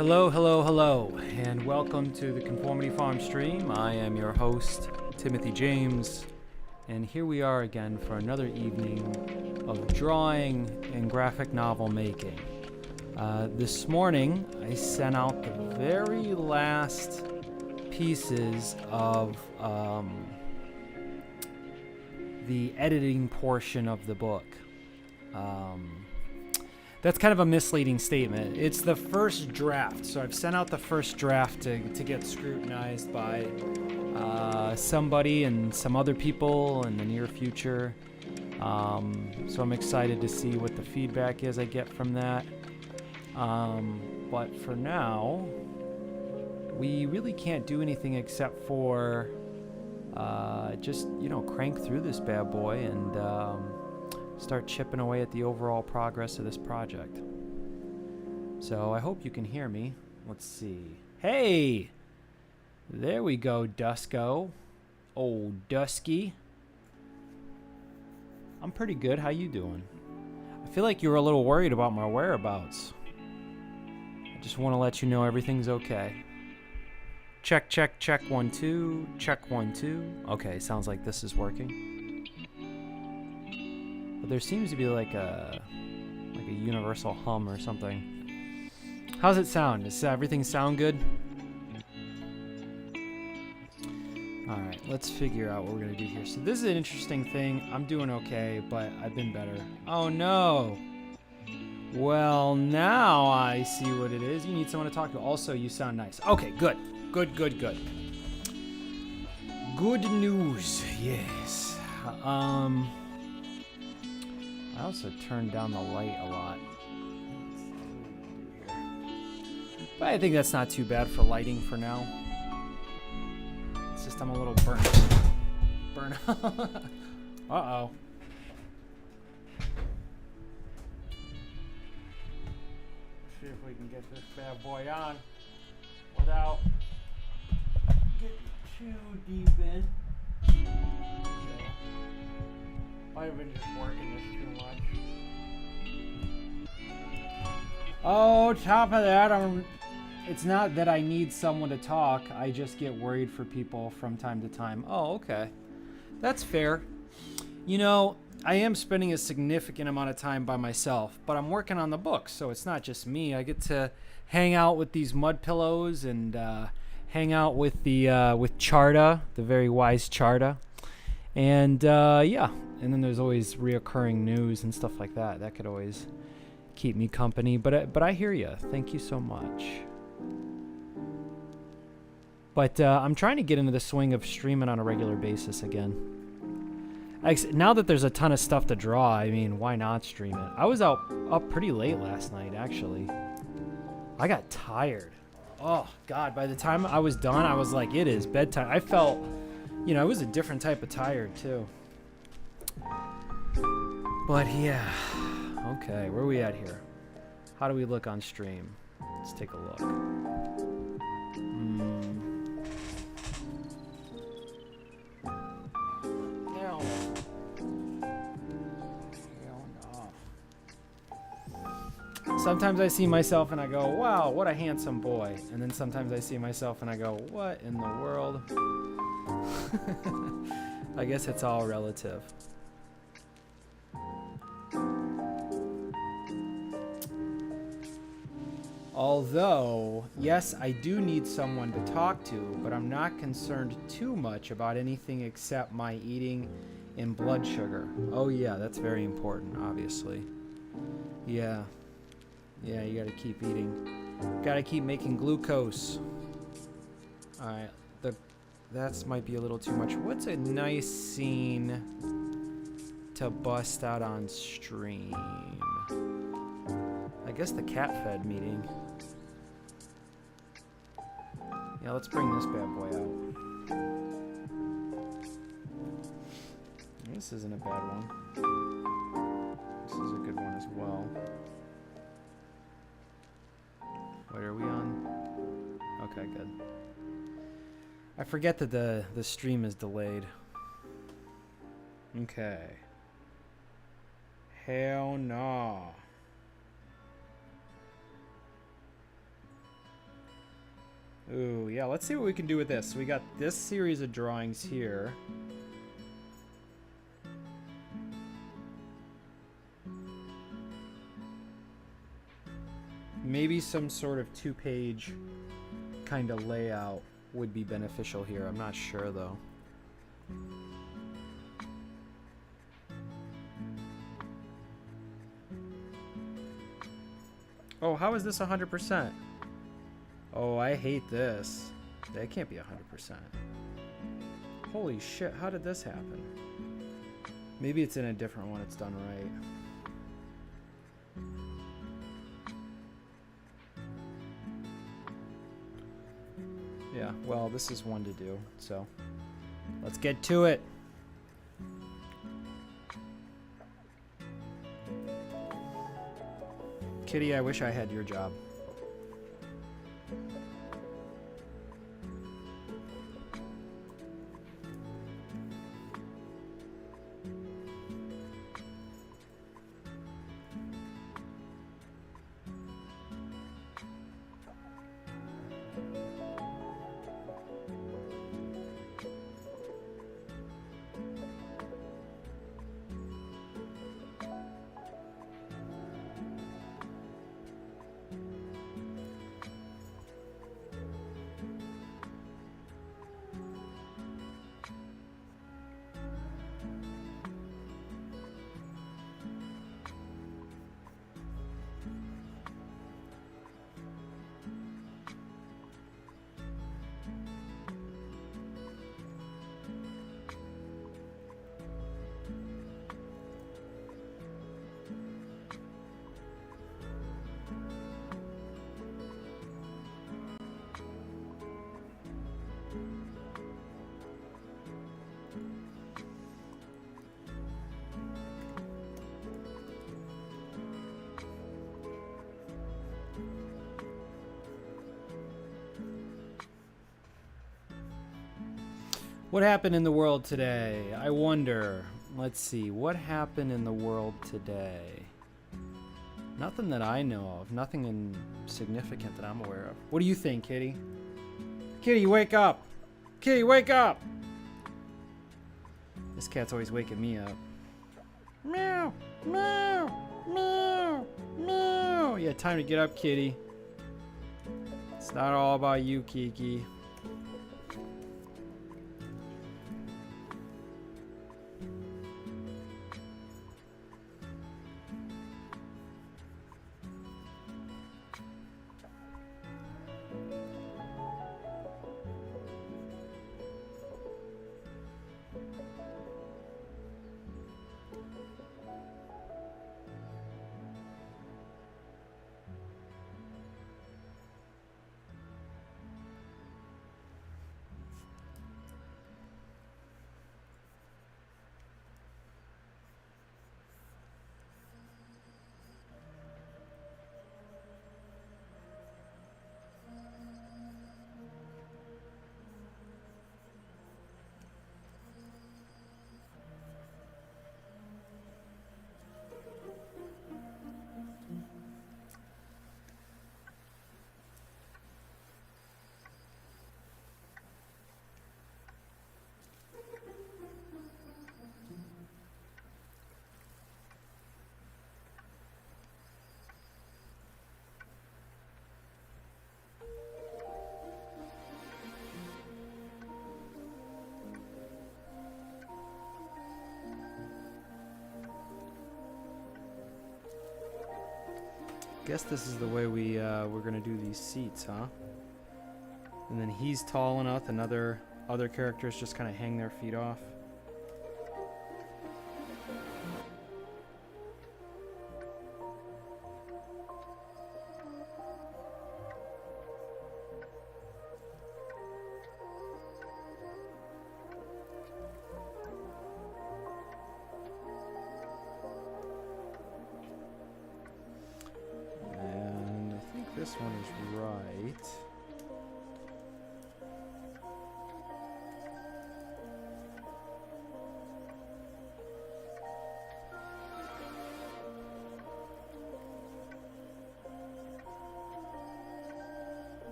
Hello, hello, hello, and welcome to the Conformity Farm stream. I am your host, Timothy James, and here we are again for another evening of drawing and graphic novel making. This morning, I sent out the very last pieces of the editing portion of the book. That's kind of a misleading statement. It's the first draft, so I've sent out the first draft to get scrutinized by somebody and some other people in the near future. So I'm excited to see what the feedback is I get from that. But for now, we really can't do anything except for just, crank through this bad boy and start chipping away at the overall progress of this project. So I hope you can hear me. Let's see. Hey! There we go, Dusko. Old Dusky. I'm pretty good. How you doing? I feel like you were a little worried about my whereabouts. I just want to let you know everything's okay. Check, check, check, 1, 2. Check, 1, 2. Okay, sounds like this is working. But there seems to be like a universal hum or something. How's it sound? Does everything sound good? Alright, let's figure out what we're going to do here. So this is an interesting thing. I'm doing okay, but I've been better. Oh no! Well, now I see what it is. You need someone to talk to. Also, you sound nice. Okay, good. Good, good, good. Good news, yes. I also turned down the light a lot. But I think that's not too bad for lighting for now. It's just I'm a little burnt. Uh-oh. See if we can get this bad boy on without getting too deep in. I've been just working this too much. Oh, top of that, it's not that I need someone to talk. I just get worried for people from time to time. Oh, okay. That's fair. You know, I am spending a significant amount of time by myself, but I'm working on the book, so it's not just me. I get to hang out with these mud pillows and hang out with with Charda, the very wise Charda. And yeah, and then there's always reoccurring news and stuff like that. That could always keep me company. But I hear you. Thank you so much. But I'm trying to get into the swing of streaming on a regular basis again. Now that there's a ton of stuff to draw, I mean, why not stream it? I was up pretty late last night, actually. I got tired. Oh, God. By the time I was done, I was like, it is bedtime. I felt... it was a different type of tired, too. But, yeah. Okay, where are we at here? How do we look on stream? Let's take a look. Hell no. Sometimes I see myself and I go, wow, what a handsome boy. And then sometimes I see myself and I go, what in the world? I guess it's all relative. Although, yes, I do need someone to talk to, but I'm not concerned too much about anything except my eating and blood sugar. Oh yeah, that's very important, obviously. Yeah. Yeah, you gotta keep eating. Gotta keep making glucose. Alright, that might be a little too much. What's a nice scene to bust out on stream? I guess the cat fed meeting. Yeah, let's bring this bad boy out. This isn't a bad one. This is a good one as well. Wait, are we on? Okay, good. I forget that the stream is delayed. Okay. Hell no. Ooh, yeah, let's see what we can do with this. So we got this series of drawings here. Maybe some sort of 2-page kind of layout would be beneficial here. I'm not sure, though. Oh, how is this 100%? Oh, I hate this. That can't be 100%. Holy shit, how did this happen? Maybe it's in a different one it's done right. Yeah, well, this is one to do, so let's get to it. Kitty, I wish I had your job. What happened in the world today? I wonder. Let's see. What happened in the world today? Nothing that I know of. Nothing significant that I'm aware of. What do you think, Kitty? Kitty, wake up! Kitty, wake up! This cat's always waking me up. Meow! Meow! Meow! Meow! Yeah, time to get up, Kitty. It's not all about you, Kiki. Guess this is the way we're gonna do these seats, huh? And then he's tall enough, and other characters just kind of hang their feet off. This one is right.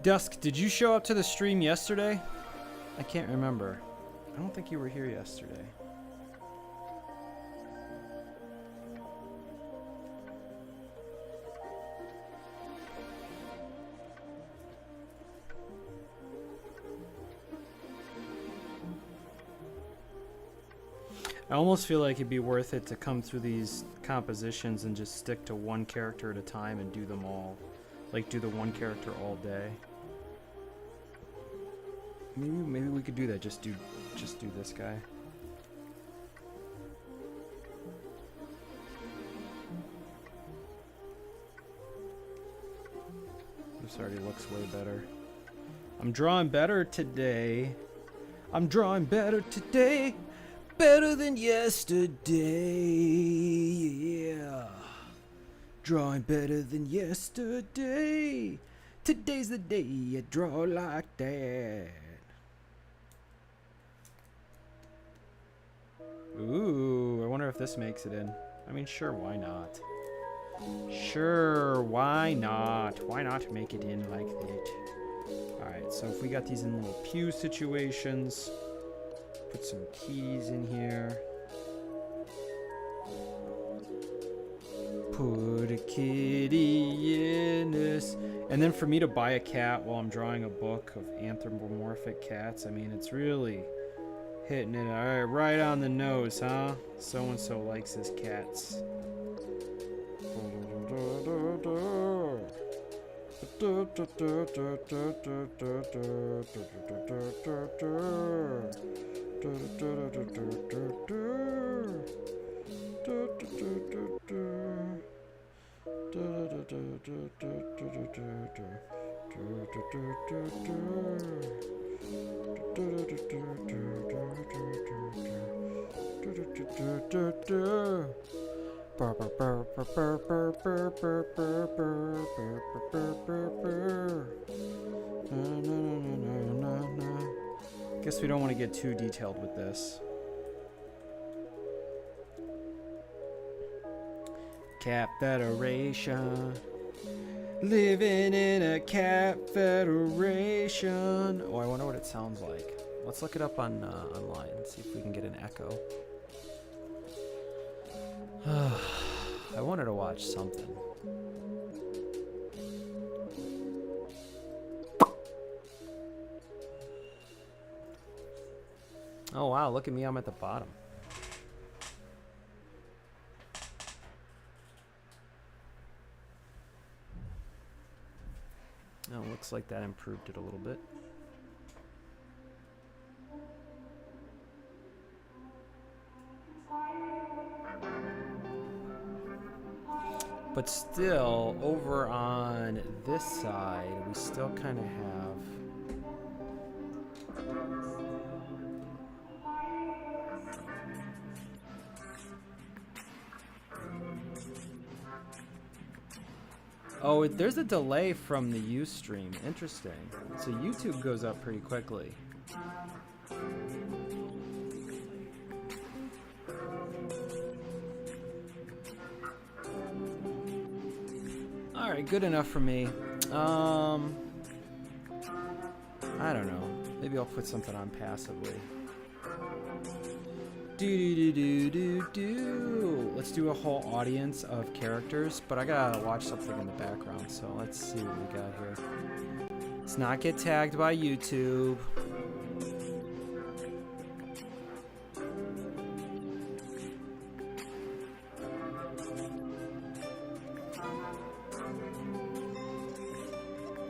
Dusk, did you show up to the stream yesterday? I can't remember. I don't think you were here yesterday. I almost feel like it'd be worth it to come through these compositions and just stick to one character at a time and do them all. Like, do the one character all day. Maybe we could do that. Just do this guy. This already looks way better. I'm drawing better today. I'm drawing better today. Better than yesterday. Yeah. Drawing better than yesterday. Today's the day you draw like that. Ooh, I wonder if this makes it in. I mean, sure, why not? Sure, why not? Why not make it in like that? Alright, so if we got these in little pew situations, put some keys in here. Put a kitty in this. And then for me to buy a cat while I'm drawing a book of anthropomorphic cats, I mean, it's really hitting it right on the nose, huh? So-and-so likes his cats. Guess we don't want to get too detailed with this. Cat Federation. Living in a cat federation. Oh, I wonder what it sounds like. Let's look it up on online and see if we can get an echo. I wanted to watch something. Oh wow, look at me, I'm at the bottom. Oh, looks like that improved it a little bit. But still, over on this side, we still kind of have... Oh, there's a delay from the Ustream. Interesting. So YouTube goes up pretty quickly. Alright, good enough for me. I don't know. Maybe I'll put something on passively. Let's do a whole audience of characters, but I gotta watch something in the background, so let's see what we got here. Let's not get tagged by YouTube.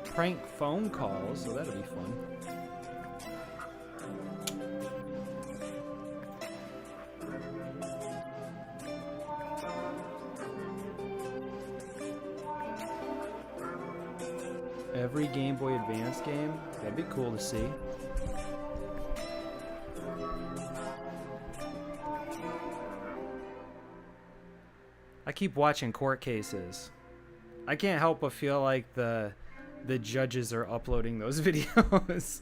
Prank phone calls, so that'll be fun. Every Game Boy Advance game? That'd be cool to see. I keep watching court cases. I can't help but feel like the judges are uploading those videos.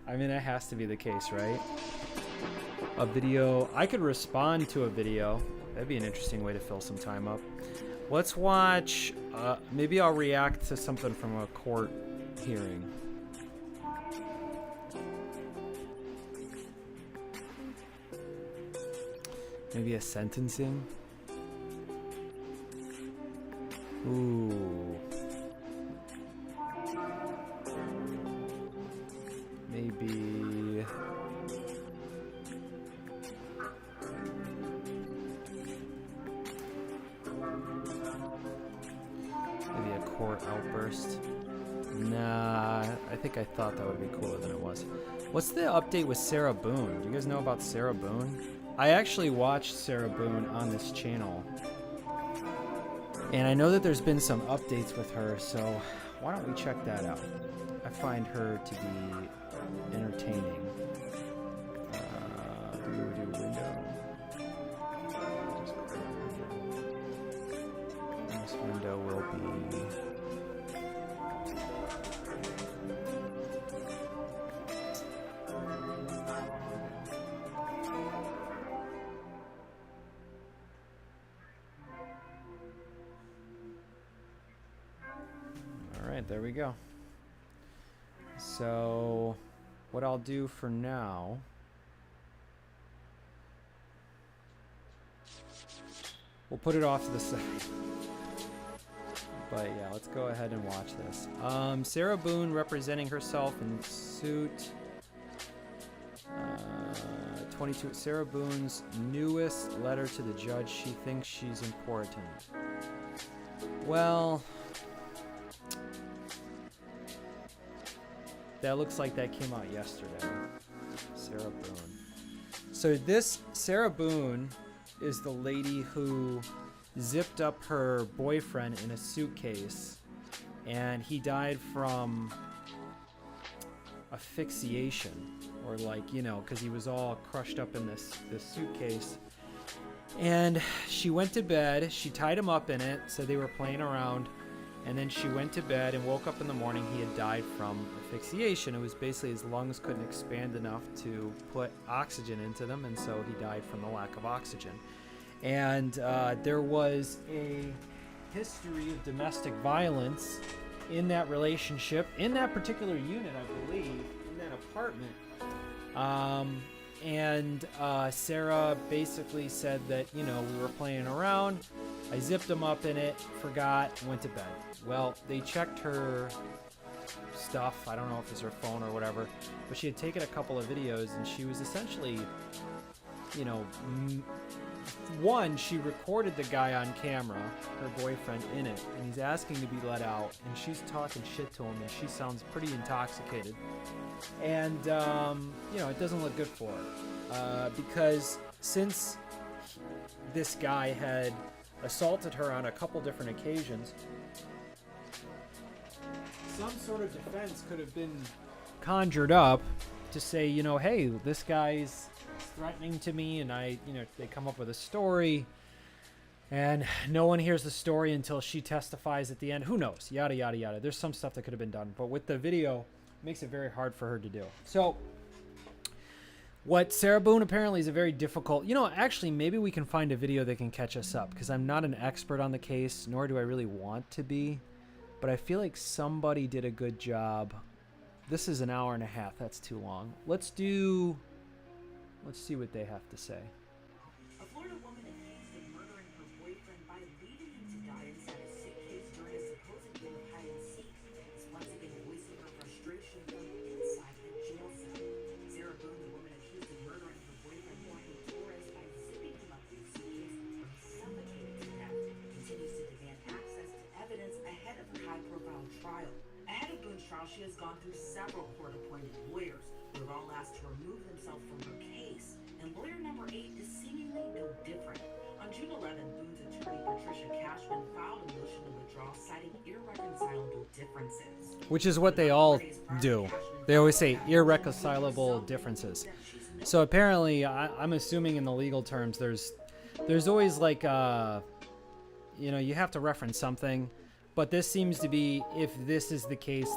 I mean, that has to be the case, right? A video. I could respond to a video. That'd be an interesting way to fill some time up. Let's watch, maybe I'll react to something from a court hearing. Maybe a sentencing? Ooh. Maybe... Maybe a court outburst. Nah, I think I thought that would be cooler than it was. What's the update with Sarah Boone? Do you guys know about Sarah Boone? I actually watched Sarah Boone on this channel. And I know that there's been some updates with her, so why don't we check that out? I find her to be entertaining. Window. This window will be... Alright, there we go. So, what I'll do for now... We'll put it off to the side. But yeah, let's go ahead and watch this. Sarah Boone representing herself in suit. 22. Sarah Boone's newest letter to the judge. She thinks she's important. Well, that looks like that came out yesterday. Sarah Boone. So this Sarah Boone is the lady who zipped up her boyfriend in a suitcase, and he died from asphyxiation, or like, you know, because he was all crushed up in this suitcase. And she went to bed, she tied him up in it, so they were playing around, and then she went to bed and woke up in the morning. He had died from asphyxiation. It was basically his lungs couldn't expand enough to put oxygen into them, and so he died from the lack of oxygen. And there was a history of domestic violence in that relationship, in that particular unit, I believe, in that apartment. And Sarah basically said that, you know, we were playing around, I zipped him up in it, forgot, went to bed. Well, they checked her stuff, I don't know if it's her phone or whatever, but she had taken a couple of videos, and she was essentially, you know, one, she recorded the guy on camera, her boyfriend, in it, and he's asking to be let out, and she's talking shit to him, and she sounds pretty intoxicated. And, you know, it doesn't look good for her. Because since this guy had assaulted her on a couple different occasions, some sort of defense could have been conjured up to say, you know, hey, this guy's threatening to me, and they come up with a story, and no one hears the story until she testifies at the end. Who knows? Yada, yada, yada. There's some stuff that could have been done, but with the video, it makes it very hard for her to do. So what Sarah Boone apparently is a very difficult, you know, actually maybe we can find a video that can catch us up, because I'm not an expert on the case, nor do I really want to be, but I feel like somebody did a good job. This is an hour and a half. That's too long. Let's see what they have to say. A Florida woman accused of murdering her boyfriend by leading him to die inside a suitcase during a supposed game of hide and seek is once again voicing her frustration from inside the jail cell. Sarah Boone, the woman accused of murdering her boyfriend Jorge Torres by zipping him up in a suitcase and suffocating to death, continues to demand access to evidence ahead of her high-profile trial. Ahead of Boone's trial, she has gone through several court-appointed lawyers who have all asked to remove themselves from her case, and lawyer number 8 is seemingly no different. On June 11th, Boone's attorney Patricia Cashman filed a motion to withdraw, citing irreconcilable differences. Which is what they all do. They always say irreconcilable differences. So apparently, I'm assuming in the legal terms, there's always like, you know, you have to reference something, but this seems to be, if this is the case,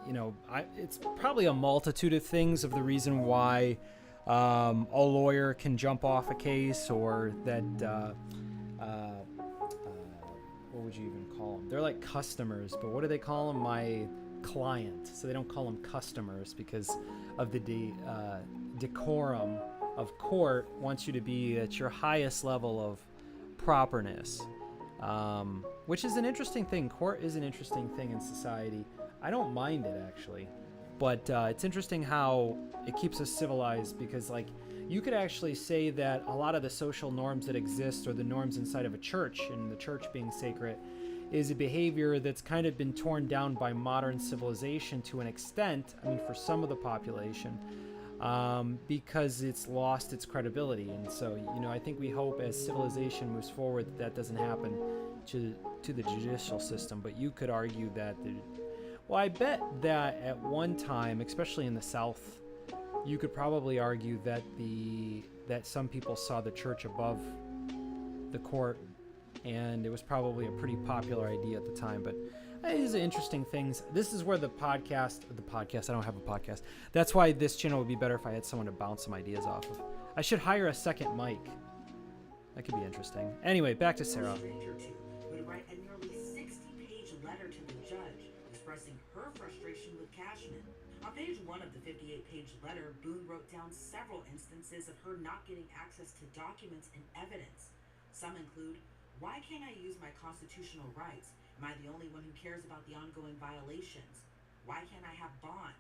you know, it's probably a multitude of things of the reason why a lawyer can jump off a case, or that, what would you even call them? They're like customers, but what do they call them? client, so they don't call them customers because of the decorum of court wants you to be at your highest level of properness, which is an interesting thing. Court is an interesting thing in society. I don't mind it, actually, but it's interesting how it keeps us civilized, because like you could actually say that a lot of the social norms that exist, or the norms inside of a church, and the church being sacred, is a behavior that's kind of been torn down by modern civilization to an extent. I mean, for some of the population, because it's lost its credibility. And so, I think we hope as civilization moves forward that doesn't happen to the judicial system. But you could argue that, I bet that at one time, especially in the South, you could probably argue that that some people saw the church above the court, and it was probably a pretty popular idea at the time. But these are interesting things. This is where the podcast, I don't have a podcast. That's why this channel would be better if I had someone to bounce some ideas off of. I should hire a second mic. That could be interesting. Anyway, back to Sarah. Would write a nearly 60-page letter to the judge expressing her frustration with Cashman. On page 1 of the 58-page letter, Boone wrote down several instances of her not getting access to documents and evidence. Some include, "Why can't I use my constitutional rights? Am I the only one who cares about the ongoing violations? Why can't I have bond?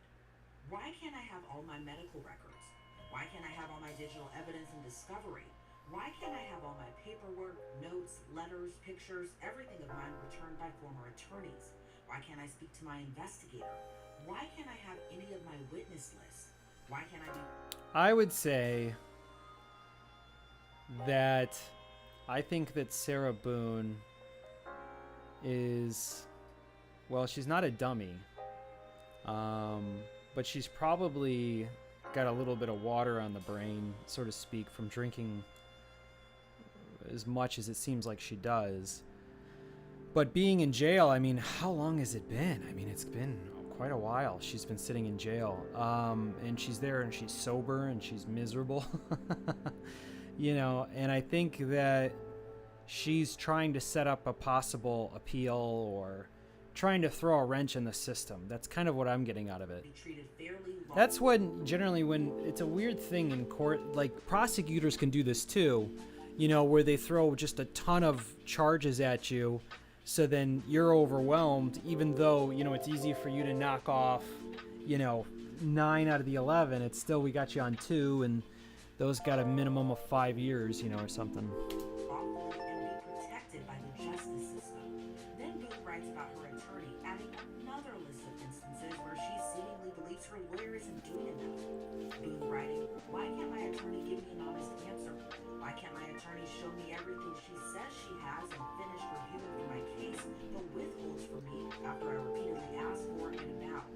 Why can't I have all my medical records? Why can't I have all my digital evidence and discovery? Why can't I have all my paperwork, notes, letters, pictures, everything of mine returned by former attorneys? Why can't I speak to my investigator? Why can't I have any of my witness list? Why can't I be..." I would say that I think that Sarah Boone is, she's not a dummy, but she's probably got a little bit of water on the brain, so to speak, from drinking as much as it seems like she does. But being in jail, I mean, how long has it been? I mean, it's been quite a while. She's been sitting in jail, and she's there, and she's sober, and she's miserable. And I think that she's trying to set up a possible appeal, or trying to throw a wrench in the system. That's kind of what I'm getting out of it. That's when it's a weird thing in court, like prosecutors can do this too, where they throw just a ton of charges at you, so then you're overwhelmed, even though, it's easy for you to knock off, 9 out of the 11. It's still, we got you on 2, and those got a minimum of 5 years, or something. Show me everything she says she has and finish reviewing for my case, but withholds from me after I repeatedly ask for and about?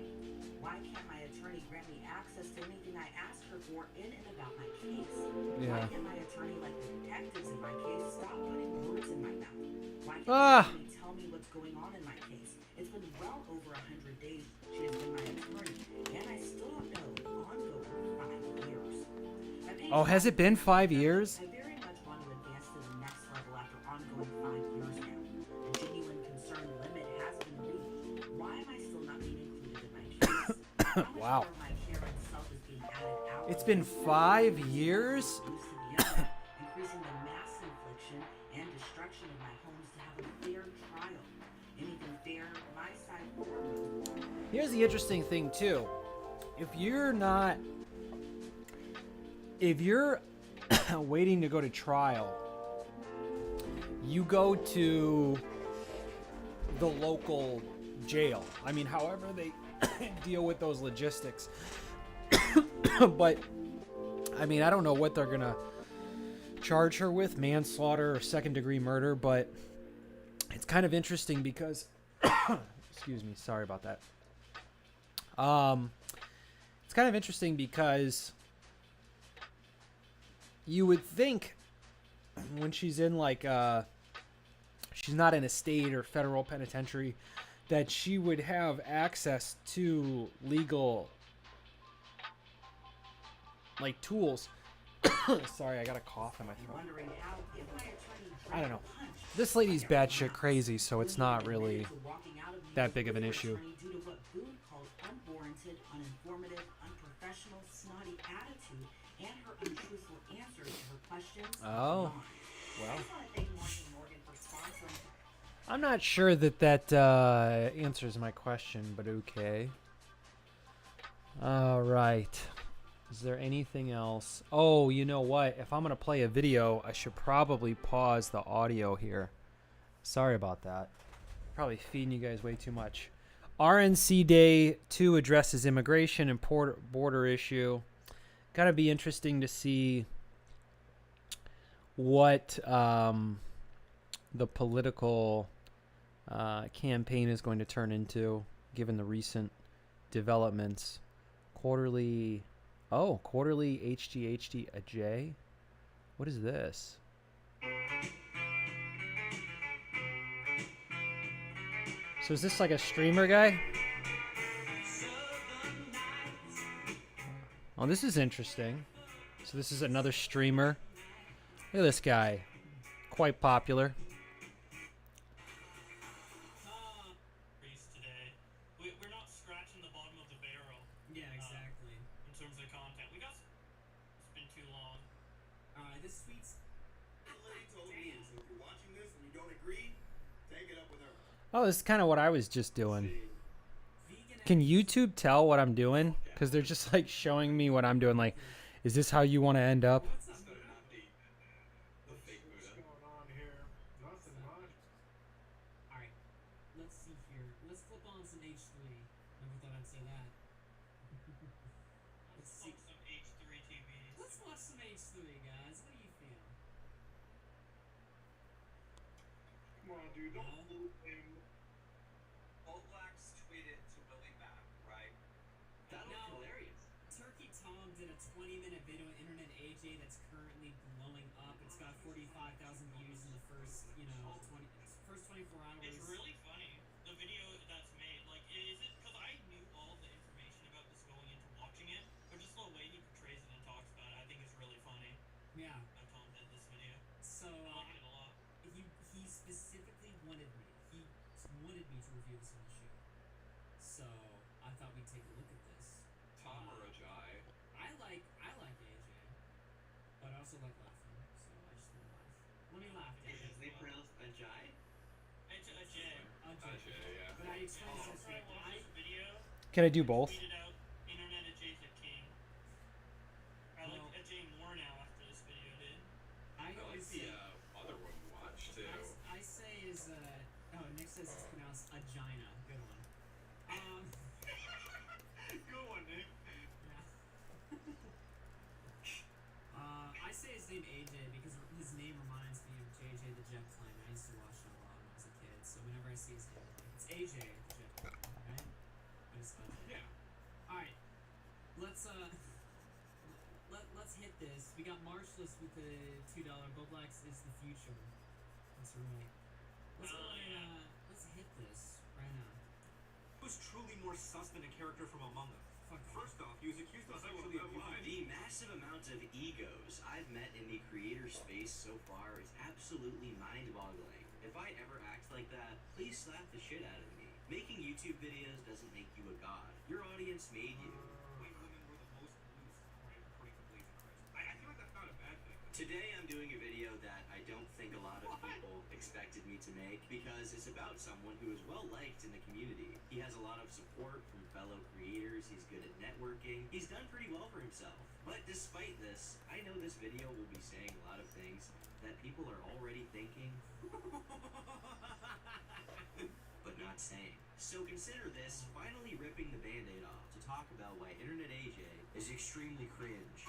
Why can't my attorney grant me access to anything I ask her for in and about my case? Yeah. Why can't my attorney, like the detectives in my case, stop putting words in my mouth? Why can't my attorney tell me what's going on in my case? It's been well over 100 days she has been my attorney, and I still don't know ongoing 5 years. Has it been 5 years? Wow. It's been 5 years? Increasing the mass infliction and destruction of my homes to have a fair trial. Anything fair, my side or no. Here's the interesting thing too. If you're waiting to go to trial, you go to the local jail. I mean, however they deal with those logistics. But I mean, I don't know what they're gonna charge her with, manslaughter or second-degree murder, but it's kind of interesting because excuse me, sorry about that. It's kind of interesting because you would think when she's in she's not in a state or federal penitentiary, that she would have access to legal tools. Sorry, I got a cough in my throat. I don't know. This lady's batshit crazy, so it's not really that big of an issue. Oh, I well. just want to thank Morgan Morgan for sponsoring. I'm not sure that answers my question, but okay. All right. Is there anything else? Oh, you know what? If I'm going to play a video, I should probably pause the audio here. Sorry about that. Probably feeding you guys way too much. RNC Day 2 addresses immigration and border issue. Gotta be interesting to see what the political campaign is going to turn into, given the recent developments. Quarterly HGHD a J? What is this? So is this like a streamer guy? Oh, this is interesting. So this is another streamer. Look at this guy. Quite popular. Today. We're not scratching the bottom of the barrel. Yeah, exactly. In terms of content. It's been too long. This tweet's. The lady told me, and so if you're watching this and you don't agree, take it up with her. Oh, this is kind of what I was just doing. Vegan Can YouTube tell what I'm doing? Because they're just like showing me what I'm doing. Like, is this how you want to end up? What's up, That's Buddha? not the fake Buddha. What's going on here? Nothing much. Alright, let's see here. Let's flip on some H3. Never thought I'd say that. Let's see. Some H3 TVs. Let's watch some H3, guys. What do you feel? Come on, dude. Don't No? fool him. All Blacks tweeted to Willie Mack, right? That would be hilarious. Turkey Tom did a 20-minute video on Internet AJ that's currently blowing up. It's got 45,000 views in the first, first 24 hours. It's really funny. The video that's made, like, is it because I knew all the information about this going into watching it, but just the way he portrays it and talks about it, I think is really funny. Yeah. How Tom did this video. So, I like it a lot. he specifically wanted me. He wanted me to review this on the show. So I thought we'd take a look at this. Tom or Ajay? I like AJ, but I also like laughing. So I just want to laugh. Let me laugh. Is his name pronounced Ajay? It's a J. Ajay, yeah. But I explained this. After I watched this video, Can I do both? tweeted out Internet Ajay's a king. I like Well- Ajay more now after this video, dude. I I like always the say. other one we watched too. I say is Nick says it's pronounced Agina. Good one. Good one, Nick. I say his name AJ because his name reminds me of JJ the Jet Plane. I used to watch it a lot when I was a kid, so whenever I see his name, I'm like, it's AJ the Jet Plane, right? But it's spelled Yeah. Alright. Let's hit this. We got Marshallus with the $2. Boblax is the future. That's right. Let's go and let's hit this right now. Was truly more sus than a character from Among Us. Fuck off. First off, he was accused of sexually abusing. The massive amount of egos I've met in the creator space so far is absolutely mind-boggling. If I ever act like that, please slap the shit out of me. Making YouTube videos doesn't make you a god. Your audience made you. White women were the most loose, according to Blazing Chris. I feel like that's not a bad thing. Today I'm doing a video that I don't think a lot of people expected me to make because it's about someone who is well liked in the community. He has a lot of support from fellow creators, he's good at networking, he's done pretty well for himself. But despite this, I know this video will be saying a lot of things that people are already thinking, but not saying. So consider this finally ripping the band-aid off to talk about why Internet AJ is extremely cringe.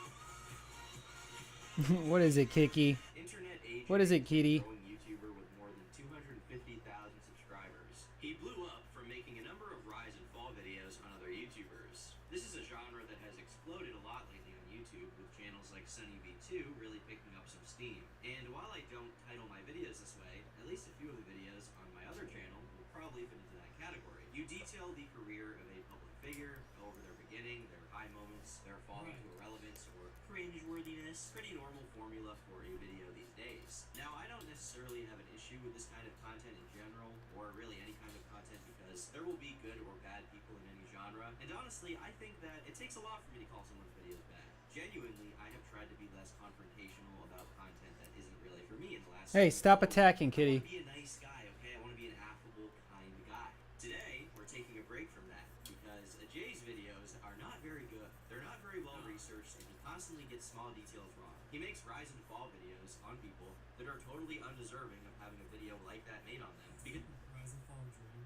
What is it, Kiki? Internet AJ What is it, Kitty? is a growing YouTuber with more than 250,000 subscribers. He blew up from making a number of rise and fall videos on other YouTubers. This is a genre that has exploded a lot lately on YouTube, with channels like SunnyV2 really picking up some steam. And while I don't title my videos this way, at least a few of the videos on my other channel will probably fit into that category. You detail the career of a public figure, go over their beginning, their high moments, their fall into irrelevance or cringe-worthiness. Pretty normal formula for a video these days. Now, I don't necessarily have an issue with this kind of content in general, or really any kind of content, because there will be good or bad people in any genre. And honestly, I think that it takes a lot for me to call someone's videos bad. Genuinely, I have tried to be less confrontational about content that isn't really for me in the last. Hey, stop attacking, I kitty. want to be a nice guy, okay? I want to be an affable, kind guy. Today, we're taking a break from that because Jay's videos are not very good. They're not very well researched, and he constantly gets small details wrong. He makes rise and fall videos on people that are totally undeserving of having a video like that made on them because Rise and fall dream.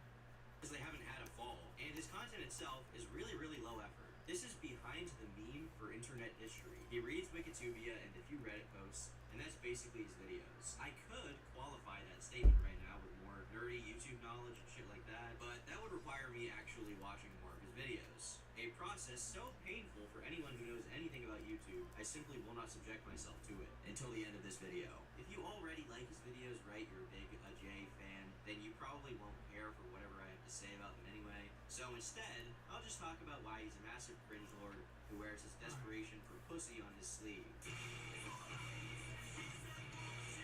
they haven't had a fall, and his content itself is really, really low effort. This is behind the meme for internet history. He reads Wikitubia and a few Reddit posts, and that's basically his videos. I could qualify that statement right now with more nerdy YouTube knowledge and shit like that, but that would require me actually watching more of his videos. A process so painful for anyone who knows anything about YouTube, I simply will not subject myself to it until the end of this video. If you already like his videos, right, you're a big Jay fan, then you probably won't care for whatever I have to say about them anyway. So instead, I'll just talk about why he's a massive cringe lord who wears his desperation for pussy on his sleeve.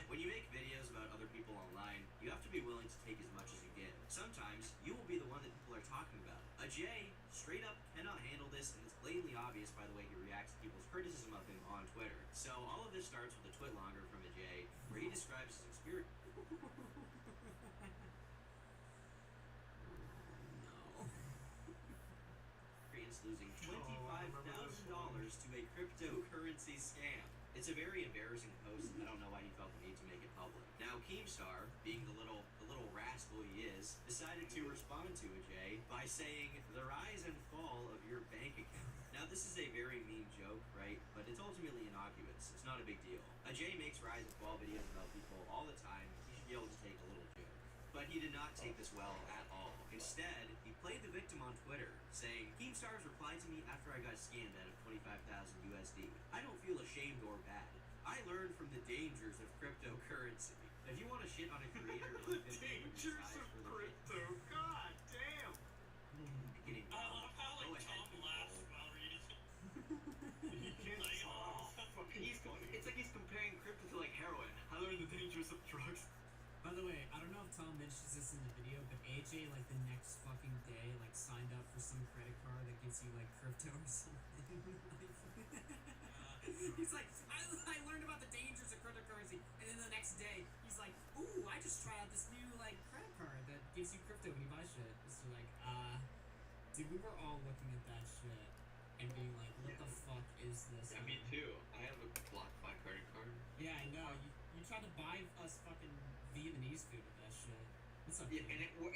When you make videos about other people online, you have to be willing to take as much as you get. Sometimes, you will be the one that people are talking about. Jay straight up cannot handle this, and it's blatantly obvious by the way he reacts to people's criticism of him on Twitter. So all of this starts with a twitlonger from Jay, where he describes his experience. Losing $25,000 to a cryptocurrency scam. It's a very embarrassing post, and I don't know why he felt the need to make it public. Now, Keemstar, being the little rascal he is, decided to respond to Jay by saying, "The rise and fall of your bank account." Now, this is a very mean joke, right? But it's ultimately innocuous. It's not a big deal. Jay makes rise and fall videos about people all the time. He should be able to take a little joke. But he did not take this well at all. Instead, he played the victim on Twitter, saying, "Keemstars replied to me after I got scammed out of 25,000 USD. I don't feel ashamed or bad. I learned from the dangers of cryptocurrency." If you want to shit on a creator, The dangers of crypto. God damn. Getting I love how go like ahead, Tom laughs while reading it. He can't Like, stop. oh. Fucking It's like he's comparing crypto to like heroin. I learned the dangers of drugs. By the way, I don't know if Tom mentions this in the video, but AJ, like, the next fucking day, like, signed up for some credit card that gives you, like, crypto or something. He's like, I learned about the dangers of cryptocurrency, and then the next day, he's like, ooh, I just tried out this new, like, credit card that gives you crypto when you buy shit. It's like, dude, we were all looking at that shit and being like, what the fuck is this? Yeah, me too. I have a BlockFi credit card. Yeah, I know. You tried to buy us fucking Vietnamese food with that shit. It's okay. Yeah, and it worked.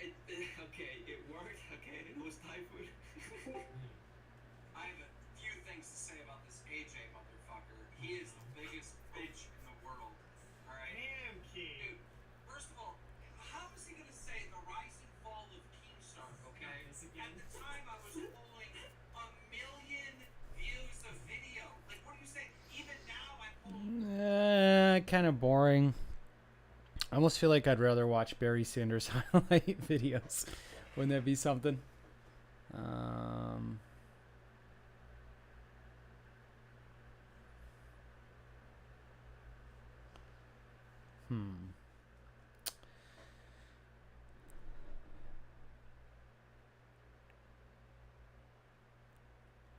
Okay, it was Thai food. I have a few things to say about this AJ motherfucker. He is the biggest bitch in the world. Alright? Damn, kid. Dude, first of all, how is he gonna say the rise and fall of Keemstar, okay? This At again? the time I was pulling 1 million views a video. Like, what are you saying? Even now I'm pulling Kind of boring. I almost feel like I'd rather watch Barry Sanders highlight videos. Wouldn't that be something?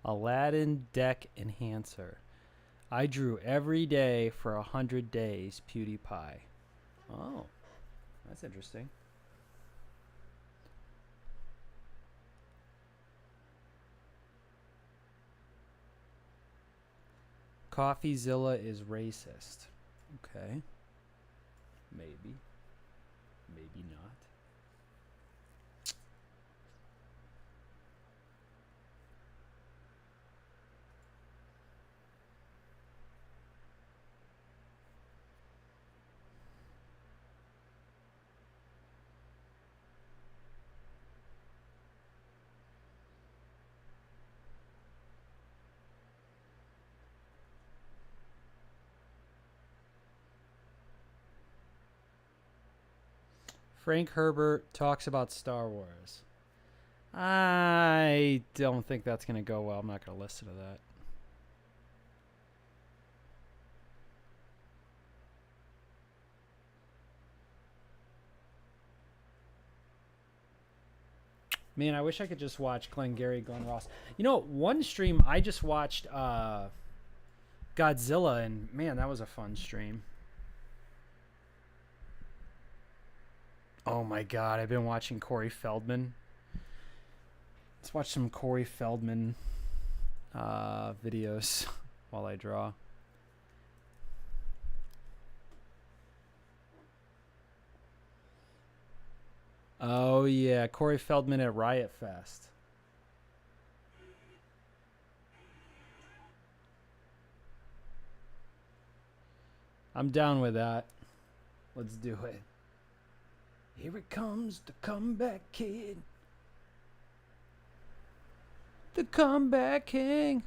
Aladdin deck enhancer. I drew every day for 100 days, PewDiePie. Oh, that's interesting. CoffeeZilla is racist. Okay. Maybe. Maybe not. Frank Herbert talks about Star Wars. I don't think that's going to go well. I'm not going to listen to that. Man, I wish I could just watch Glengarry Glen Ross. You know, one stream I just watched Godzilla, and man, that was a fun stream. Oh my god, I've been watching Corey Feldman. Let's watch some Corey Feldman videos while I draw. Oh yeah, Corey Feldman at Riot Fest. I'm down with that. Let's do it. Here it comes, the comeback kid. The comeback king.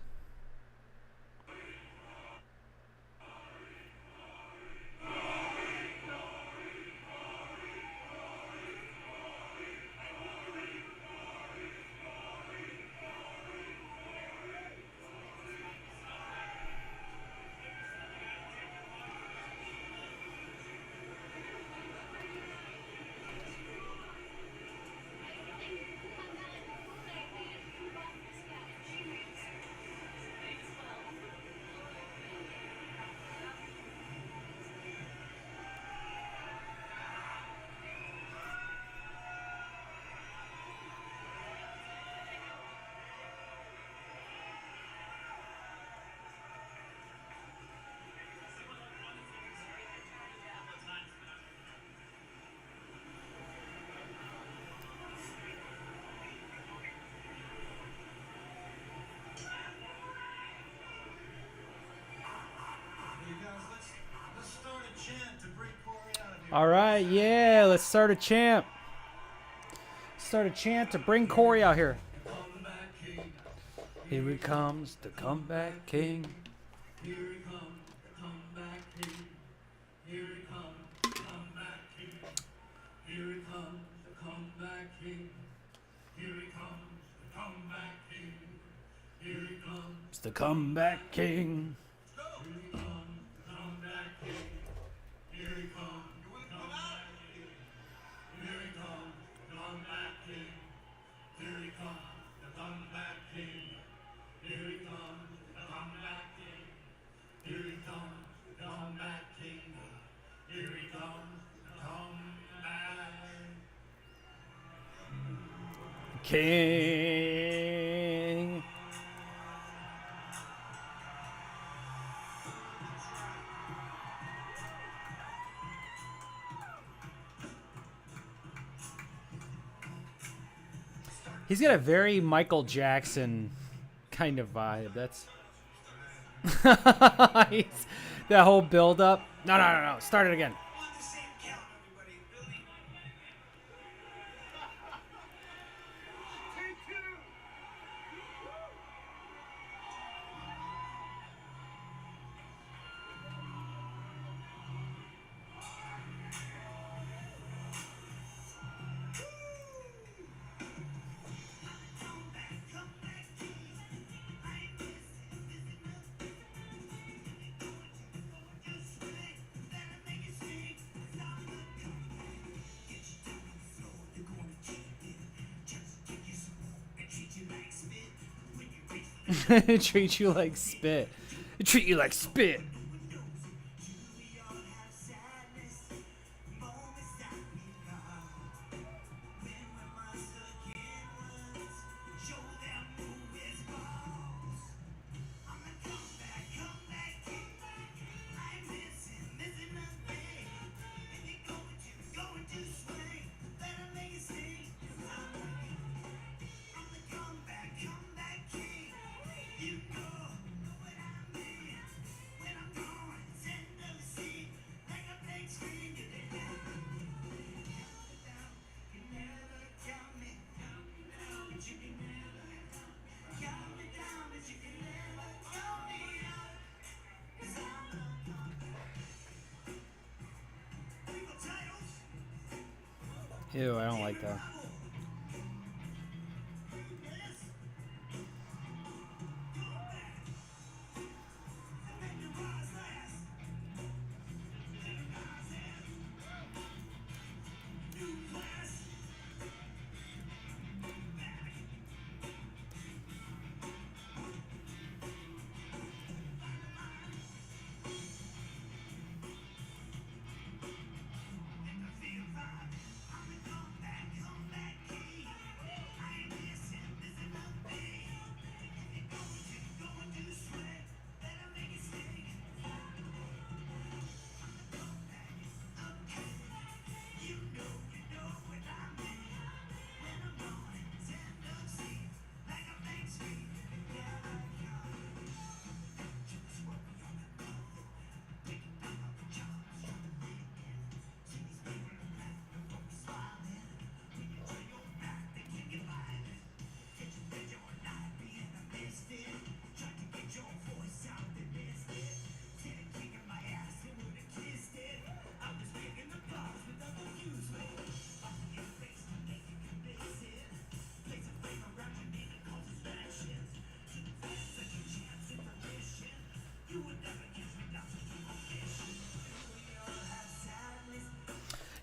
All right, yeah, let's start a chant. Start a chant to bring Corey out here. Here he comes, the comeback king. Here he comes, the comeback king. Here he comes, the comeback king. Here he comes, the comeback king. Here he comes, the comeback king. Here he comes, It's the comeback king. here he comes, the comeback king. Here he comes, the comeback king. Here he comes, the comeback king. Here he comes, the comeback king. Here he comes, the comeback king. Here he comes, the comeback king. Here he comes, the comeback King. He's got a very Michael Jackson kind of vibe. That's that whole build up. No. Start it again. on the same count, everybody. Billy. Take two. Treat you like spit. Treat you like spit. Ew, I don't like that.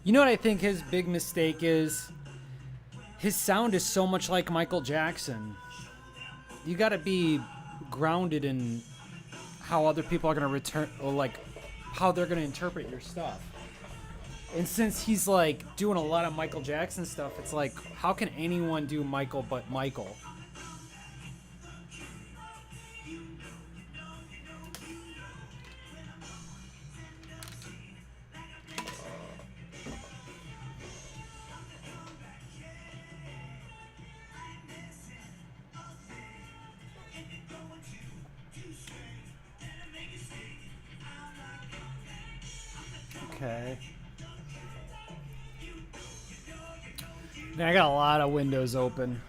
You know what I think his big mistake is? His sound is so much like Michael Jackson. You gotta be grounded in how other people are gonna return, or like how they're gonna interpret your stuff. And since he's like doing a lot of Michael Jackson stuff, it's like, how can anyone do Michael but Michael? Okay. Man, I got a lot of windows open.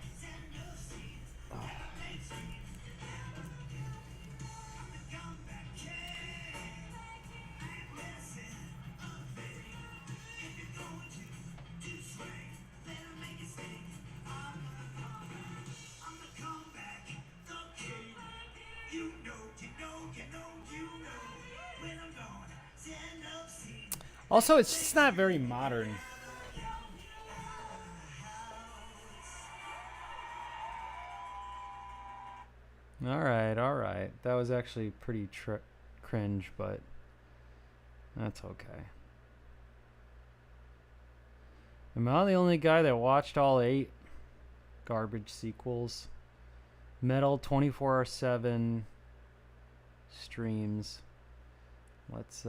Also, it's just not very modern. All right. That was actually pretty cringe, but that's okay. Am I the only guy that watched all 8 garbage sequels? Metal 24/7 streams. Let's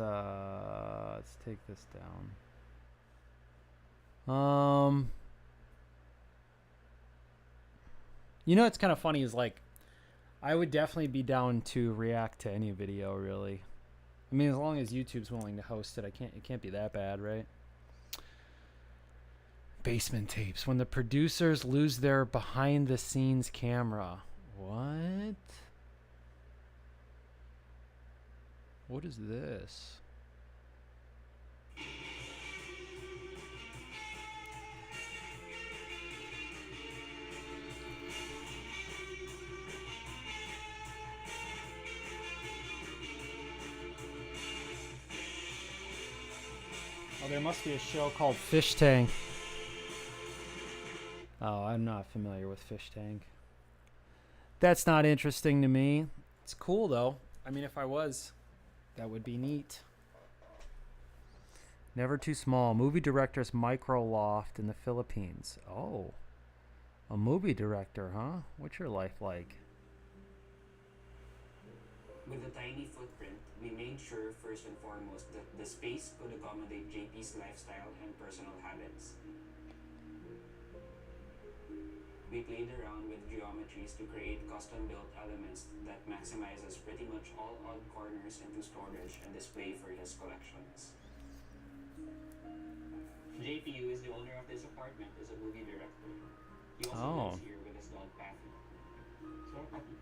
take this down. You know what's kind of funny is like, I would definitely be down to react to any video, really. I mean, as long as YouTube's willing to host it, it can't be that bad, right? Basement tapes. When the producers lose their behind the scenes camera. What? What is this? Oh, there must be a show called Fish Tank. Oh, I'm not familiar with Fish Tank. That's not interesting to me. It's cool, though. I mean, if I was, that would be neat. Never Too Small. Movie director's micro loft in the Philippines. Oh. A movie director, huh? What's your life like? With a tiny footprint, we made sure first and foremost that the space could accommodate JP's lifestyle and personal habits. We played around with geometries to create custom-built elements that maximizes pretty much all odd corners into storage and display for his collections. JP, who is the owner of this apartment, is a movie director. He also lives here with his dog Patty. So, Patty.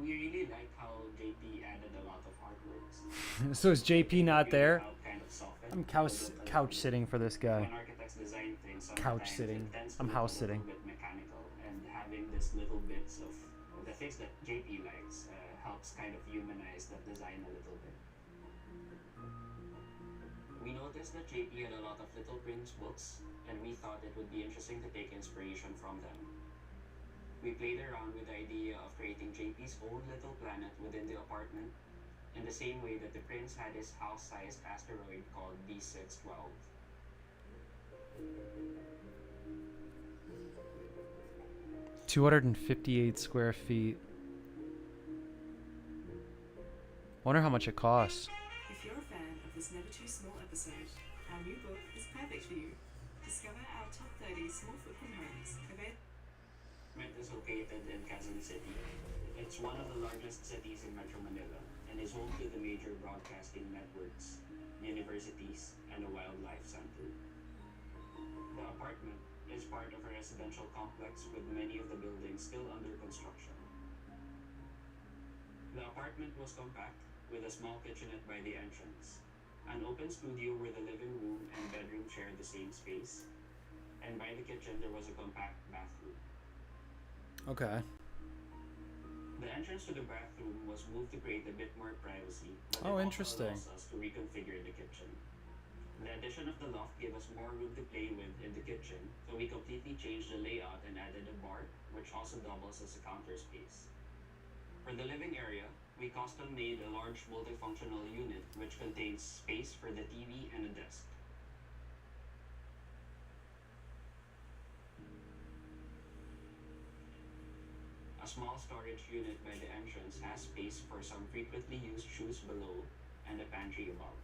We really like how JP added a lot of artworks. So is JP not there? Kind of softened, I'm couch sitting for this guy. when architects design things, Couch sometimes sitting. it tends to I'm look house a sitting. little bit mechanical, and having this little bits of the things that JP likes helps kind of humanize that design a little bit. We noticed that JP had a lot of Little Prince books, and we thought it would be interesting to take inspiration from them. We played around with the idea of creating JP's own little planet within the apartment, in the same way that the prince had his house-sized asteroid called B612. $258 square feet. Wonder how much it costs. If you're a fan of this Never Too Small episode, our new book is perfect for you. Discover our top 30 small footprint homes. Is located in Quezon City. It's one of the largest cities in Metro Manila and is home to the major broadcasting networks, universities, and a wildlife center. The apartment is part of a residential complex with many of the buildings still under construction. The apartment was compact, with a small kitchenette by the entrance, an open studio where the living room and bedroom shared the same space, and by the kitchen there was a compact bathroom. Okay. The entrance to the bathroom was moved to create a bit more privacy, but Oh, it also interesting. allows us to reconfigure the kitchen. The addition of the loft gave us more room to play with in the kitchen, so we completely changed the layout and added a bar, which also doubles as a counter space. For the living area, we custom made a large multifunctional unit which contains space for the TV and a desk. A small storage unit by the entrance has space for some frequently used shoes below and a pantry above.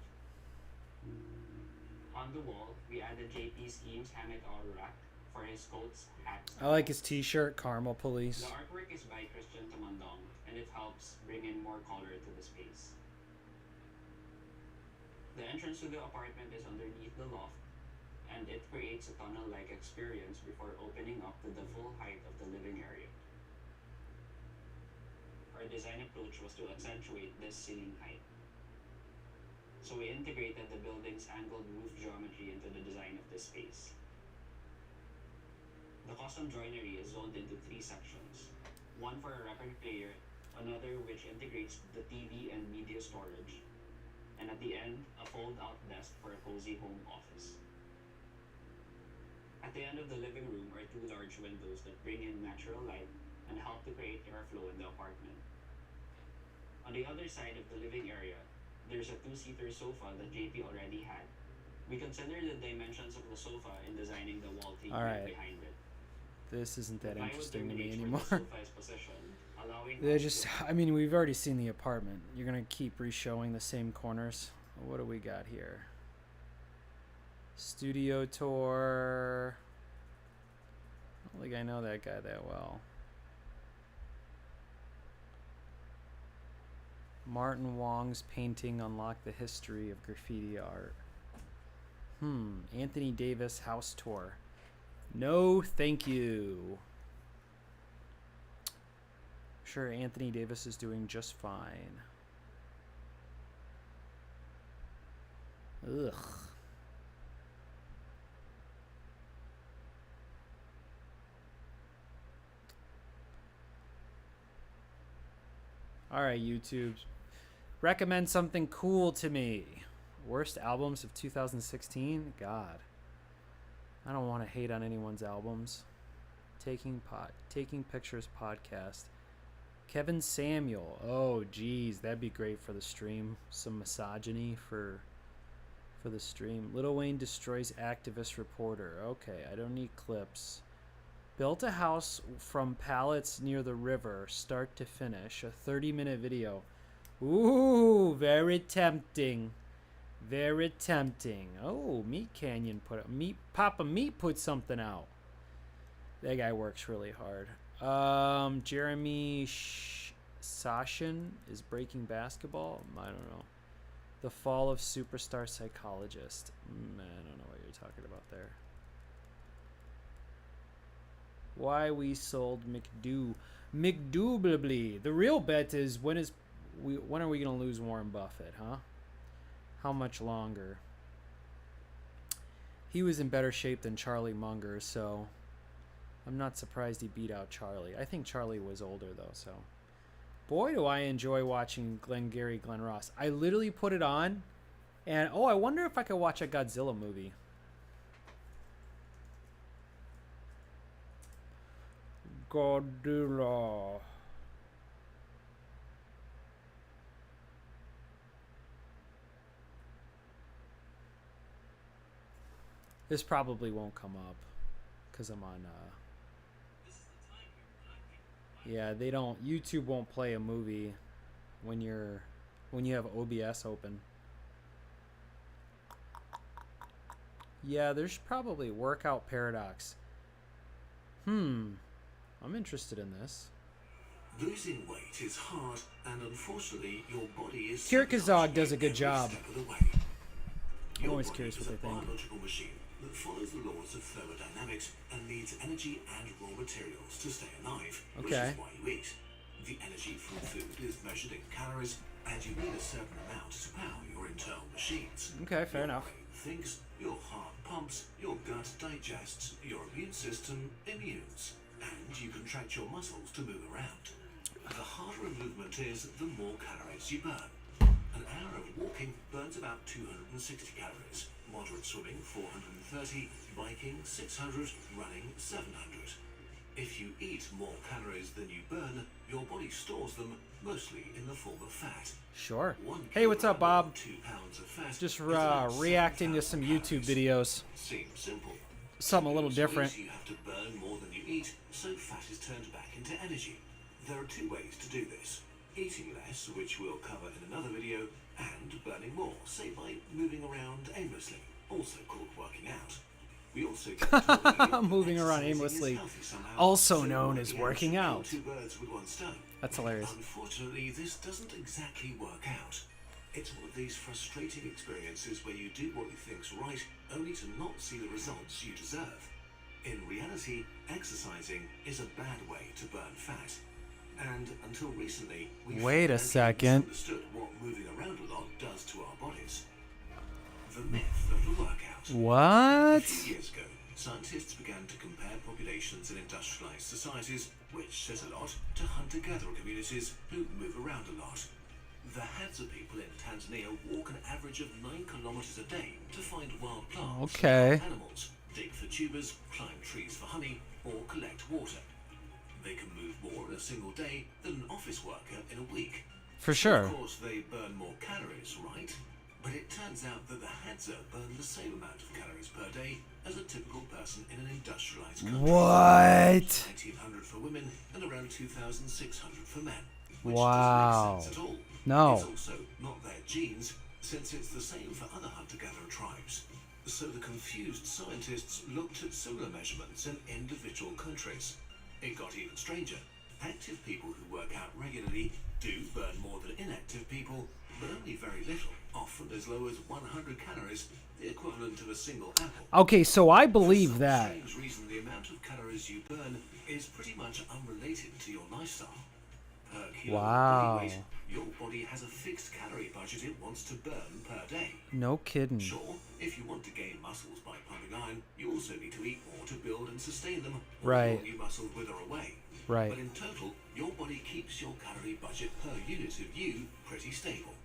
On the wall, we added JP Scheme's hammock auto rack for his coats, hats, I like his t-shirt, Caramel Police. The artwork is by Christian Tamandong, and it helps bring in more color to the space. The entrance to the apartment is underneath the loft, and it creates a tunnel-like experience before opening up to the full height of the living area. Our design approach was to accentuate this ceiling height. So we integrated the building's angled roof geometry into the design of this space. The custom joinery is zoned into 3 sections. One for a record player, another which integrates the TV and media storage, and at the end, a fold-out desk for a cozy home office. At the end of the living room are 2 large windows that bring in natural light and help to create airflow in the apartment. On the other side of the living area, there's a 2-seater sofa that JP already had. We considered the dimensions of the sofa in designing the wall theme behind it. This isn't that The plywood interesting to me terminates anymore. where the sofa is positioned, allowing They're us just, to- I mean, we've already seen the apartment. You're gonna keep re-showing the same corners. What do we got here? Studio tour. I don't think I know that guy that well. Martin Wong's painting unlocked the history of graffiti art. Anthony Davis house tour. No, thank you. Sure, Anthony Davis is doing just fine. Ugh. All right, YouTube. Recommend something cool to me. Worst albums of 2016? God. I don't want to hate on anyone's albums. Taking Pictures podcast. Kevin Samuel. Oh, geez, that'd be great for the stream. Some misogyny for the stream. Lil Wayne destroys activist reporter. Okay, I don't need clips. Built a house from pallets near the river, start to finish. A 30-minute video. Ooh, very tempting. Very tempting. Oh, Meat Canyon Papa Meat put something out. That guy works really hard. Jeremy Sashin is breaking basketball. I don't know. The Fall of Superstar Psychologist. I don't know what you're talking about there. Why we sold McDoubly. The real bet is when are we gonna lose Warren Buffett, huh? How much longer? He was in better shape than Charlie Munger, so I'm not surprised he beat out Charlie. I think Charlie was older though, so boy do I enjoy watching Glenn Ross. I literally put it on and I wonder if I could watch a Godzilla movie. Godzilla. This probably won't come up because I'm on yeah, they don't, YouTube won't play a movie when you have OBS open. Yeah, there's probably workout paradox. I'm interested in this. Losing weight is hard, and unfortunately, your body is. Kierkegaard does a good job. I'm always Your curious body what is they a think. biological machine that follows the laws of thermodynamics and needs energy and raw materials to stay alive, which Okay. is why you eat. The energy from food is measured in calories, and you need a certain amount to power your internal machines. Okay, fair Your enough. brain thinks, your heart pumps, your gut digests, your immune system immunes, and you contract your muscles to move around. The harder a movement is, the more calories you burn. An hour of walking burns about 260 calories. Moderate swimming, 430. Biking, 600. Running, 700. If you eat more calories than you burn, your body stores them, mostly in the form of fat. Sure. 1 Hey, what's up, kilogram, Bob? 2 pounds of fat Just is about reacting to 7,000 some YouTube calories. videos. Seems simple. Something a To little lose different. weight, you have to burn more than you eat, so fat is turned back into energy. There are 2 ways to do this. Eating less, which we'll cover in another video, and burning more, say by moving around aimlessly, also called working out. We also get to Moving around exercising is aimlessly, healthy somehow, also so known as working kill out. 2 birds with 1 stone. That's hilarious. Unfortunately, this doesn't exactly work out. It's one of these frustrating experiences where you do what you think's right, only to not see the results you deserve. In reality, exercising is a bad way to burn fat. And until recently, we Wait a second. understood what moving around a lot does to our bodies. The myth of the workout. A What? few years ago, scientists began to compare populations in industrialized societies, which says a lot, to hunter-gatherer communities who move around a lot. The Hadza people in Tanzania walk an average of 9 kilometers a day to find wild plants Okay. and animals, dig for tubers, climb trees for honey, or collect water. They can move more in a single day than an office worker in a week. For sure. Of course, they burn more calories, right? But it turns out that the Hadza burn the same amount of calories per day as a typical person in an industrialized country. What? 1900 for women and around 2,600 for men. Which Wow. doesn't make sense at all. No. It's also not their genes, since it's the same for other hunter-gatherer tribes. So the confused scientists looked at similar measurements in individual countries. It got even stranger. Active people who work out regularly do burn more than inactive people, but only very little, often as low as 100 calories, the equivalent of a single apple. Okay, so I For believe some that. strange reason, the amount of calories you burn is pretty much unrelated to your lifestyle. Per kilo of Wow. body weight, your body has a fixed calorie budget it wants to burn per day. No kidding. Sure, if you want to gain muscles by pumping iron, you also need to eat more to build and sustain them, or Right. your new muscles wither away. Right. But in total, your body keeps your calorie budget per unit of you pretty stable.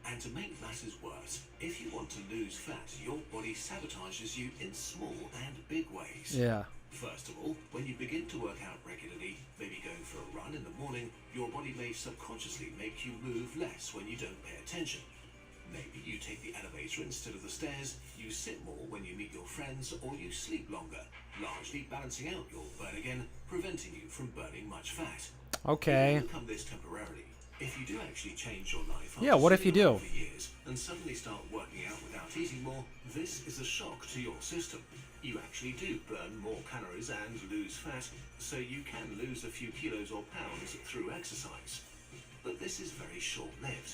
And to make matters worse, if you want to lose fat, your body sabotages you in small and big ways. Yeah. First of all, when you begin to work out regularly, maybe going for a run in the morning, your body may subconsciously make you move less when you don't pay attention. Maybe you take the elevator instead of the stairs, you sit more when you meet your friends, or you sleep longer, largely balancing out your burn again, preventing you from burning much fat. Okay. You overcome this temporarily. If you do actually change your life Yeah, what if you do? for years and suddenly start working out without eating more, this is a shock to your system. You actually do burn more calories and lose fat, so you can lose a few kilos or pounds through exercise. But this is very short-lived.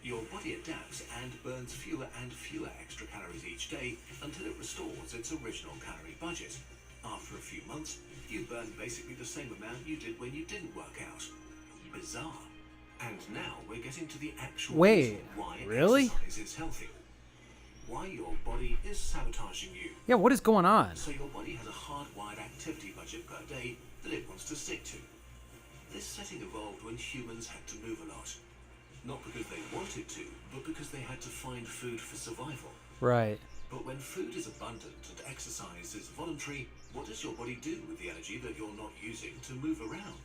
Your body adapts and burns fewer and fewer extra calories each day until it restores its original calorie budget. After a few months, you burn basically the same amount you did when you didn't work out. Bizarre. And now we're getting to the actual Wait, reason why really? exercise is healthy. Why your body is sabotaging you. Yeah, what is going on? So your body has a hardwired activity budget per day that it wants to stick to. This setting evolved when humans had to move a lot. Not because they wanted to, but because they had to find food for survival. Right. But when food is abundant and exercise is voluntary, what does your body do with the energy that you're not using to move around?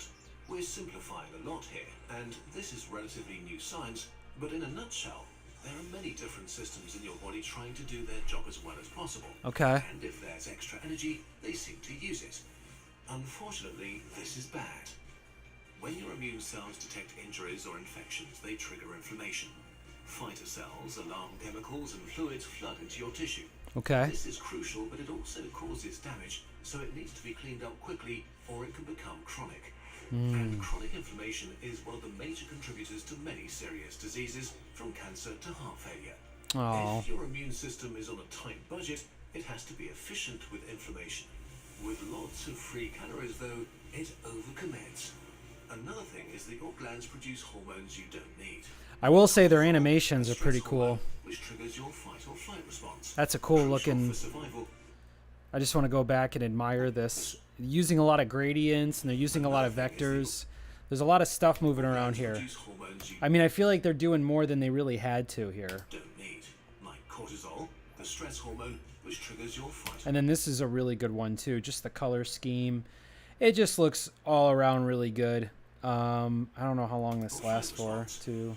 We're simplifying a lot here, and this is relatively new science, but in a nutshell, there are many different systems in your body trying to do their job as well as possible. Okay. And if there's extra energy, they seem to use it. Unfortunately, this is bad. When your immune cells detect injuries or infections, they trigger inflammation. Fighter cells, alarm chemicals, and fluids flood into your tissue. Okay. This is crucial, but it also causes damage, so it needs to be cleaned up quickly, or it can become chronic. And chronic inflammation is one of the major contributors to many serious diseases, from cancer to heart failure. Oh. If your immune system is on a tight budget, it has to be efficient with inflammation. With lots of free calories, though, it overcommits. Another thing is that your glands produce hormones you don't need. I will say their animations are Stress pretty hormone, cool. which triggers your fight or flight response. That's a cool Crucial looking. for survival. I just want to go back and admire this. Using a lot of gradients and they're using a lot of vectors. There's a lot of stuff moving around here. Produce hormones you I mean, I feel like they're doing more than they really had to here. don't need, like cortisol, the stress hormone, which triggers your fight. And then this is a really good one too. Just the color scheme. It just looks all around really good. I don't know how long this lasts for.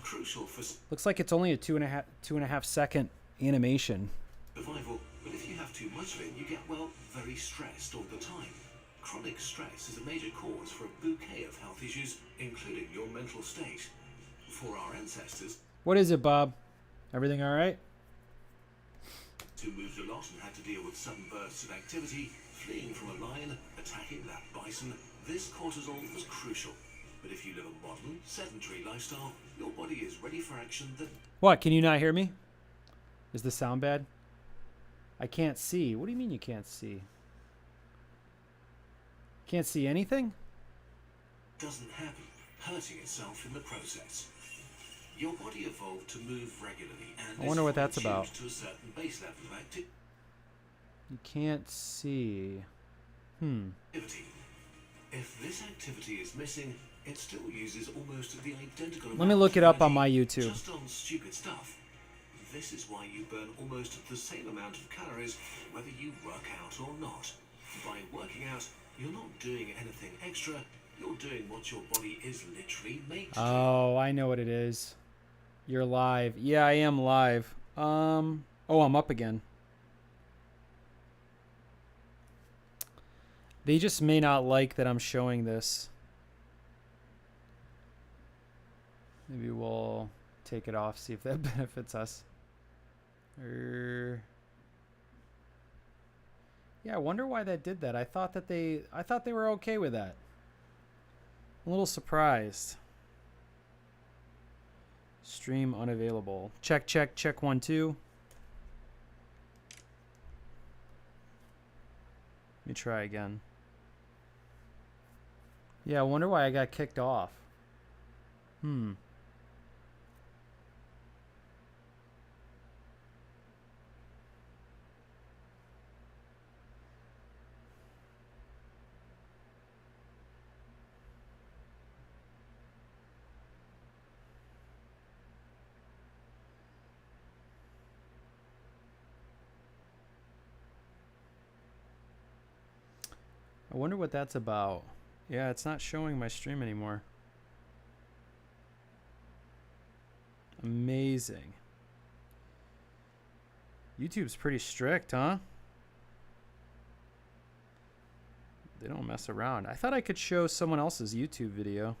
Crucial for Looks like it's only a two and a half second animation. survival, but if you have too much of it, you get, well, very stressed all the time. Chronic stress is a major cause for a bouquet of health issues, including your mental state. For our ancestors, What is it, Bob? Everything all right? who moved a lot and had to deal with sudden bursts of activity, fleeing from a lion, attacking that bison, this cortisol was crucial. But if you live a modern, sedentary lifestyle, your body is ready for action that What? Can you not hear me? Is the sound bad? I can't see. What do you mean you can't see? Can't see anything? doesn't happen, hurting itself in the process. Your body evolved to move regularly, and I wonder what that's fine-tuned about. to a certain base level of activity. You can't see. If this activity is missing, it still uses almost the identical Let me amount look it of up on energy my YouTube. just on stupid stuff. This is why you burn almost the same amount of calories whether you work out or not. By working out, you're not doing anything extra, you're doing what your body is literally made to do. Oh, I know what it is. You're live. Yeah, I am live. Oh, I'm up again. They just may not like that I'm showing this. Maybe we'll take it off, see if that benefits us. Yeah, I wonder why that did that. I thought they were okay with that. I'm a little surprised. Stream unavailable. Check 1 2. Let me try again. Yeah, I wonder why I got kicked off. I wonder what that's about. Yeah, it's not showing my stream anymore. Amazing. YouTube's pretty strict, huh? They don't mess around. I thought I could show someone else's YouTube video.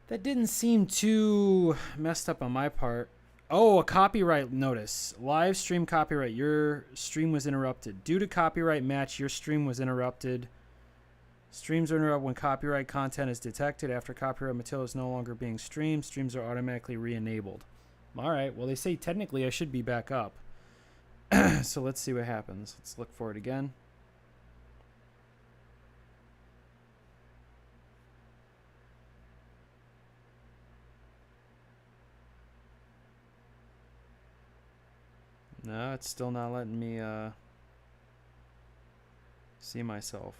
That didn't seem too messed up on my part. Oh, a copyright notice. Live stream copyright. Your stream was interrupted. Due to copyright match, your stream was interrupted. Streams are interrupted when copyright content is detected. After copyright material is no longer being streamed, streams are automatically re-enabled. All right. Well, they say technically I should be back up. So let's see what happens. Let's look for it again. No, it's still not letting me see myself.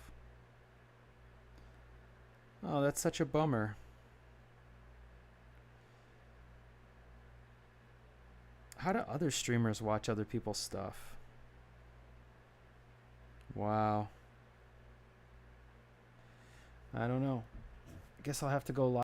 Oh, that's such a bummer. How do other streamers watch other people's stuff? Wow. I don't know. I guess I'll have to go live.